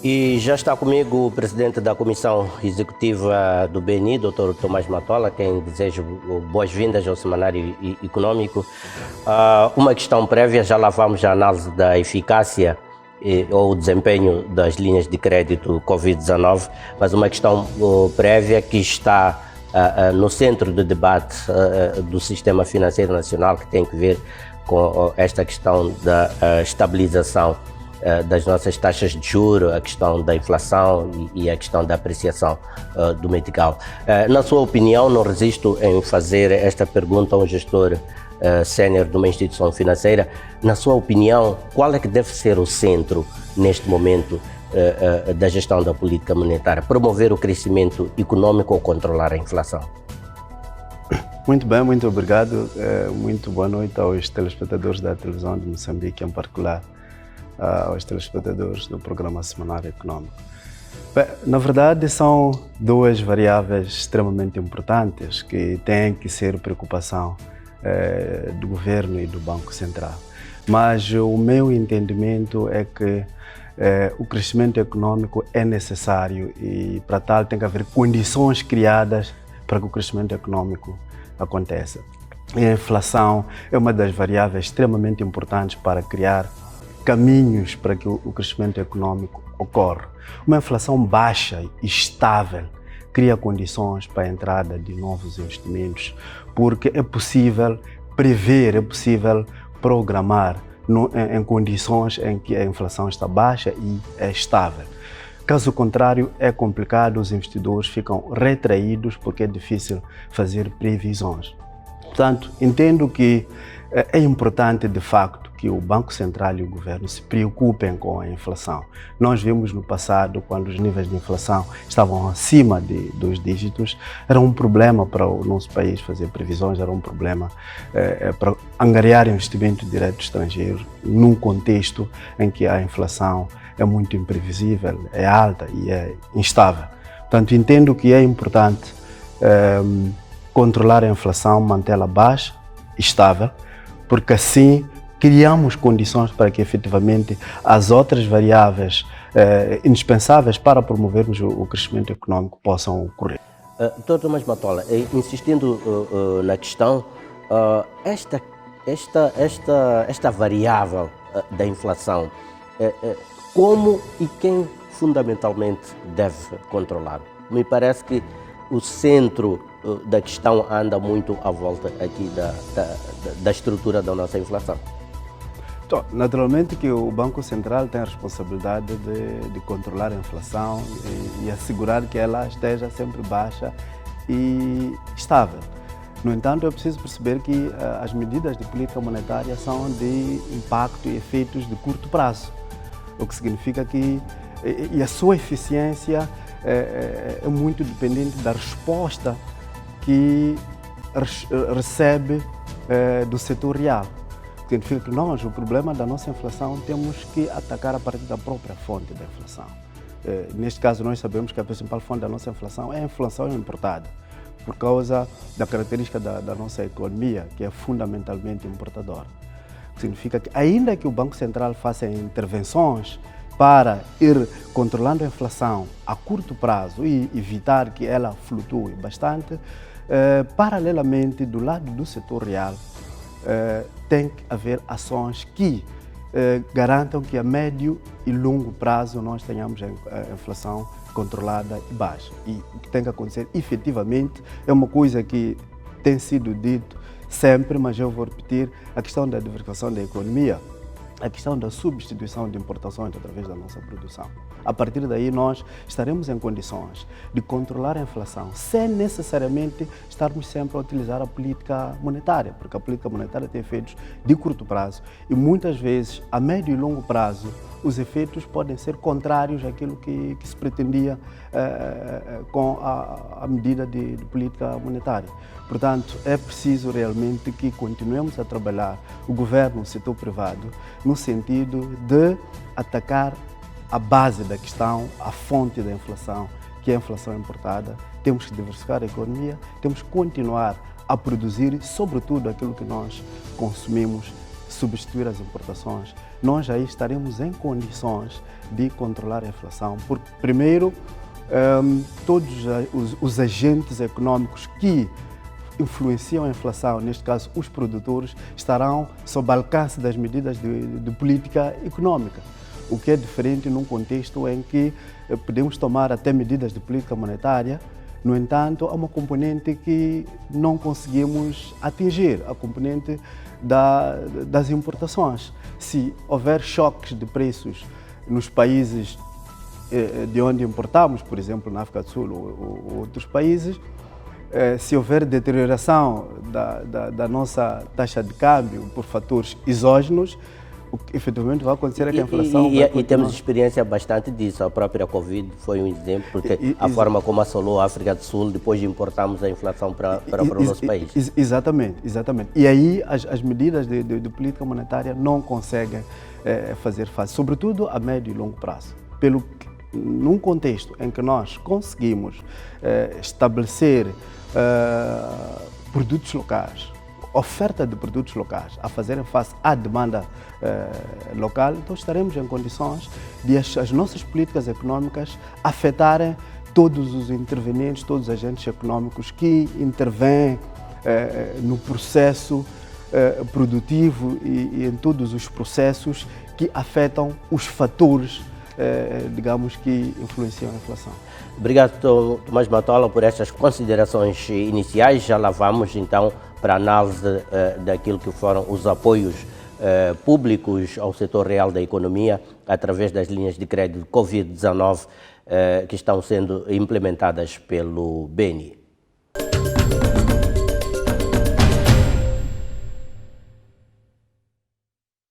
E já está comigo o presidente da Comissão Executiva do BNI, Dr. Tomás Matola, quem desejo boas-vindas ao Semanário Econômico. Uma questão prévia, já lá vamos à análise da eficácia ou desempenho das linhas de crédito Covid-19, mas uma questão prévia que está no centro do debate do sistema financeiro nacional, que tem que ver com esta questão da estabilização das nossas taxas de juros, a questão da inflação e a questão da apreciação do metical. Na sua opinião, não resisto em fazer esta pergunta a um gestor sénior de uma instituição financeira. Na sua opinião, qual é que deve ser o centro, neste momento, da gestão da política monetária? Promover o crescimento econômico ou controlar a inflação? Muito bem, muito obrigado. Muito boa noite aos telespectadores da televisão de Moçambique, em particular aos telespectadores do programa Semanário Econômico. Bem, na verdade, são duas variáveis extremamente importantes que têm que ser preocupação do governo e do Banco Central. Mas o meu entendimento é que o crescimento econômico é necessário e, para tal, tem que haver condições criadas para que o crescimento econômico aconteça. E a inflação é uma das variáveis extremamente importantes para criar caminhos para que o crescimento econômico ocorra. Uma inflação baixa e estável cria condições para a entrada de novos investimentos, porque é possível prever, é possível programar em condições em que a inflação está baixa e é estável. Caso contrário, é complicado, os investidores ficam retraídos porque é difícil fazer previsões. Portanto, entendo que é importante, de facto, que o Banco Central e o governo se preocupem com a inflação. Nós vimos no passado, quando os níveis de inflação estavam acima dos dígitos, era um problema para o nosso país fazer previsões, era um problema para angariar investimento direto estrangeiro, num contexto em que a inflação é muito imprevisível, é alta e é instável. Portanto, entendo que é importante controlar a inflação, mantê-la baixa, estável, porque assim criamos condições para que efetivamente as outras variáveis indispensáveis para promovermos o crescimento econômico possam ocorrer. Dr. Tomás Matola, insistindo na questão, esta variável da inflação, como e quem fundamentalmente deve controlar? Me parece que o centro da questão anda muito à volta aqui da estrutura da nossa inflação. Então, naturalmente que o Banco Central tem a responsabilidade de controlar a inflação e assegurar que ela esteja sempre baixa e estável. No entanto, é preciso perceber que as medidas de política monetária são de impacto e efeitos de curto prazo, o que significa que a sua eficiência é muito dependente da resposta que recebe do setor real. Significa que nós, o problema da nossa inflação, temos que atacar a partir da própria fonte da inflação. Neste caso, nós sabemos que a principal fonte da nossa inflação é a inflação importada, por causa da característica da nossa economia, que é fundamentalmente importadora. Significa que, ainda que o Banco Central faça intervenções para ir controlando a inflação a curto prazo e evitar que ela flutue bastante, paralelamente, do lado do setor real, tem que haver ações que garantam que a médio e longo prazo nós tenhamos a inflação controlada e baixa. E o que tem que acontecer efetivamente é uma coisa que tem sido dito sempre, mas eu vou repetir: a questão da diversificação da economia, a questão da substituição de importações através da nossa produção. A partir daí, nós estaremos em condições de controlar a inflação sem necessariamente estarmos sempre a utilizar a política monetária, porque a política monetária tem efeitos de curto prazo e muitas vezes, a médio e longo prazo, os efeitos podem ser contrários àquilo que se pretendia com a medida de política monetária. Portanto, é preciso realmente que continuemos a trabalhar, o governo, o setor privado, no sentido de atacar a base da questão, a fonte da inflação, que é a inflação importada. Temos que diversificar a economia, temos que continuar a produzir, sobretudo, aquilo que nós consumimos substituir as importações, nós aí estaremos em condições de controlar a inflação. Porque, primeiro, todos os agentes econômicos que influenciam a inflação, neste caso os produtores, estarão sob alcance das medidas de política econômica, o que é diferente num contexto em que podemos tomar até medidas de política monetária. No entanto, há uma componente que não conseguimos atingir, a componente das importações. Se houver choques de preços nos países de onde importamos, por exemplo, na África do Sul ou outros países, se houver deterioração da nossa taxa de câmbio por fatores exógenos, o que efetivamente vai acontecer é que a inflação vai continuar. E temos experiência bastante disso. A própria Covid foi um exemplo, porque a forma como assolou a África do Sul, depois de importarmos a inflação para o nosso país. Exatamente, exatamente. E aí as medidas de política monetária não conseguem fazer face, sobretudo a médio e longo prazo. Num contexto em que nós conseguimos estabelecer produtos locais, oferta de produtos locais a fazerem face à demanda local, então estaremos em condições de as nossas políticas econômicas afetarem todos os intervenientes, todos os agentes econômicos que intervêm no processo produtivo e em todos os processos que afetam os fatores, digamos, que influenciam a inflação. Obrigado, Tomás Matola, por estas considerações iniciais. Já lá vamos, então, para a análise daquilo que foram os apoios públicos ao setor real da economia através das linhas de crédito Covid-19 que estão sendo implementadas pelo BNI.